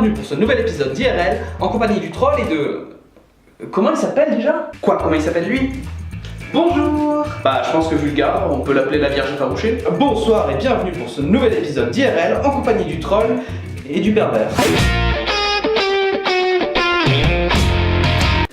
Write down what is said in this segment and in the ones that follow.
bienvenue pour ce nouvel épisode d'IRL en compagnie du troll et de... Comment il s'appelle déjà? Quoi, comment il s'appelle lui? Bonjour! Bah, je pense que vu le gars, on peut l'appeler la Vierge effarouchée. Bonsoir et bienvenue pour ce nouvel épisode d'IRL en compagnie du troll et du berbère.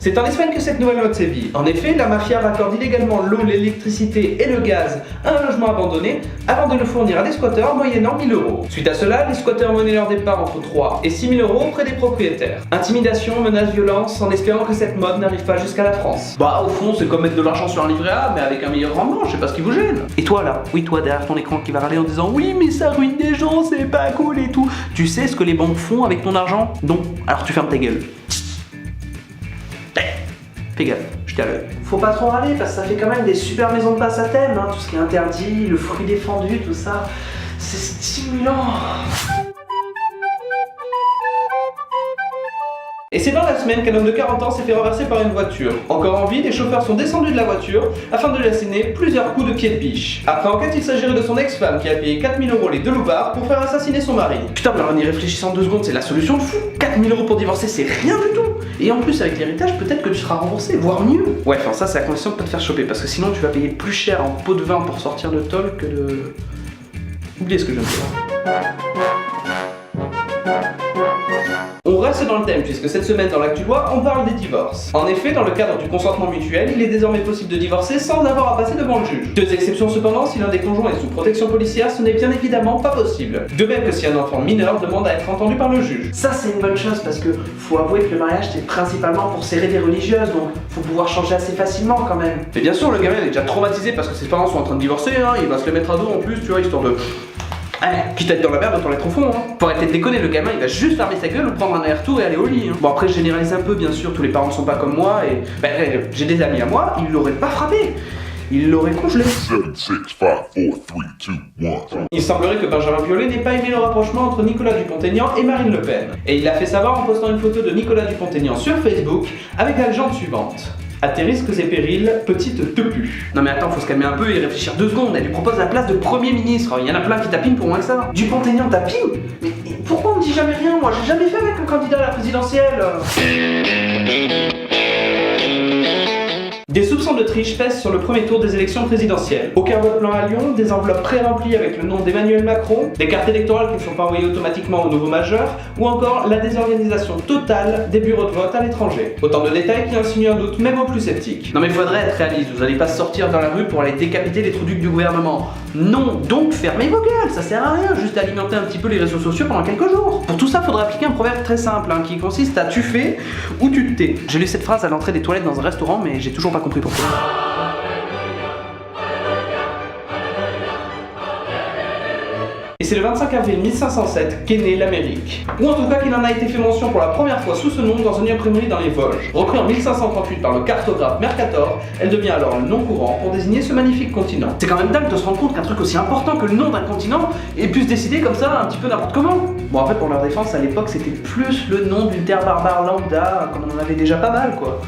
C'est en Espagne que cette nouvelle mode sévit. En effet, la mafia raccorde illégalement l'eau, l'électricité et le gaz à un logement abandonné avant de le fournir à des squatteurs moyennant 1000 €. Suite à cela, les squatteurs menaient leur départ entre 3 et 6 000 € auprès des propriétaires. Intimidation, menaces, violence, en espérant que cette mode n'arrive pas jusqu'à la France. Bah au fond, c'est comme mettre de l'argent sur un livret A, mais avec un meilleur rendement, je sais pas ce qui vous gêne. Et toi là, oui toi derrière ton écran qui va râler en disant oui mais ça ruine des gens, c'est pas cool et tout. Tu sais ce que les banques font avec ton argent? Non, alors tu fermes ta gueule. Fais gaffe, je t'ai à l'œil. Faut pas trop râler parce que ça fait quand même des super maisons de passe à thème, hein. Tout ce qui est interdit, le fruit défendu, tout ça, c'est stimulant. Et c'est dans la semaine qu'un homme de 40 ans s'est fait renverser par une voiture. Encore en vie, les chauffeurs sont descendus de la voiture afin de lui asséner plusieurs coups de pied de biche. Après enquête, il s'agirait de son ex-femme qui a payé 4 000 € les deux loupards pour faire assassiner son mari. Putain, mais en y réfléchissant 2 secondes, c'est la solution de fou. 4 000 € pour divorcer, c'est rien du tout. Et en plus, avec l'héritage, peut-être que tu seras remboursé, voire mieux. Ouais, enfin ça, c'est à condition de pas te faire choper, parce que sinon tu vas payer plus cher en pot de vin pour sortir de tôle que de... Oubliez ce que je viens de dire. On reste dans le thème puisque cette semaine dans l'actu loi, on parle des divorces. En effet, dans le cadre du consentement mutuel, il est désormais possible de divorcer sans avoir à passer devant le juge. Deux exceptions cependant, si l'un des conjoints est sous protection policière, ce n'est bien évidemment pas possible. De même que si un enfant mineur demande à être entendu par le juge. Ça c'est une bonne chose parce que faut avouer que le mariage c'est principalement pour serrer des religieuses, donc faut pouvoir changer assez facilement quand même. Mais bien sûr, le gamin il est déjà traumatisé parce que ses parents sont en train de divorcer, hein, il va se le mettre à dos en plus, tu vois, histoire de... quitte à être dans la merde, autant l'être au fond, hein. Faut arrêter de déconner, le gamin il va juste fermer sa gueule ou prendre un air-tour et aller au lit, hein. Bon après je généralise un peu bien sûr, tous les parents sont pas comme moi et... j'ai des amis à moi, ils l'auraient pas frappé. Il l'aurait congelé. 7, 6, 5, 4, 3, 2, 1. Il semblerait que Benjamin Biolay n'ait pas aimé le rapprochement entre Nicolas Dupont-Aignan et Marine Le Pen. Et il l'a fait savoir en postant une photo de Nicolas Dupont-Aignan sur Facebook avec la légende suivante. À tes risques et périls, petite tepu. Non mais attends, faut se calmer un peu et réfléchir 2 secondes. Elle lui propose la place de Premier ministre. Il y en a plein qui tapinent pour moins que ça. Dupont-Aignan tapine? Mais pourquoi on me dit jamais rien? Moi j'ai jamais fait avec un candidat à la présidentielle. Des soupçons de triche pèsent sur le premier tour des élections présidentielles. Aucun vote blanc à Lyon, des enveloppes pré-remplies avec le nom d'Emmanuel Macron, des cartes électorales qui ne sont pas envoyées automatiquement aux nouveaux majeurs, ou encore la désorganisation totale des bureaux de vote à l'étranger. Autant de détails qui insinuent un doute même aux plus sceptiques. Non mais faudrait être réaliste, vous allez pas sortir dans la rue pour aller décapiter les trous du gouvernement. Non, donc fermez vos gueules, ça sert à rien, juste à alimenter un petit peu les réseaux sociaux pendant quelques jours. Pour tout ça, faudra appliquer un proverbe très simple, hein, qui consiste à tu fais ou tu te tais. J'ai lu cette phrase à l'entrée des toilettes dans un restaurant, mais j'ai toujours pas compris pourquoi. Et c'est le 25 avril 1507 qu'est née l'Amérique. Ou en tout cas qu'il en a été fait mention pour la première fois sous ce nom dans une imprimerie dans les Vosges. Recrue en 1538 par le cartographe Mercator, elle devient alors le nom courant pour désigner ce magnifique continent. C'est quand même dingue de se rendre compte qu'un truc aussi important que le nom d'un continent ait pu se décider comme ça un petit peu n'importe comment. Bon en fait pour leur défense à l'époque c'était plus le nom d'une terre barbare lambda, comme on en avait déjà pas mal quoi.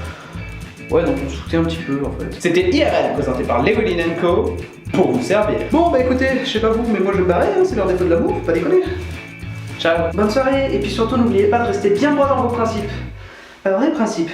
Ouais donc on se foutait un petit peu en fait. C'était IRL présenté par Legoline & Co. pour vous servir. Bon bah écoutez, je sais pas vous, mais moi je vais me barrer, hein, c'est l'heure des feux de l'amour, faut pas déconner. Ciao. Bonne soirée, et puis surtout n'oubliez pas de rester bien droit dans vos principes. Vrais principes.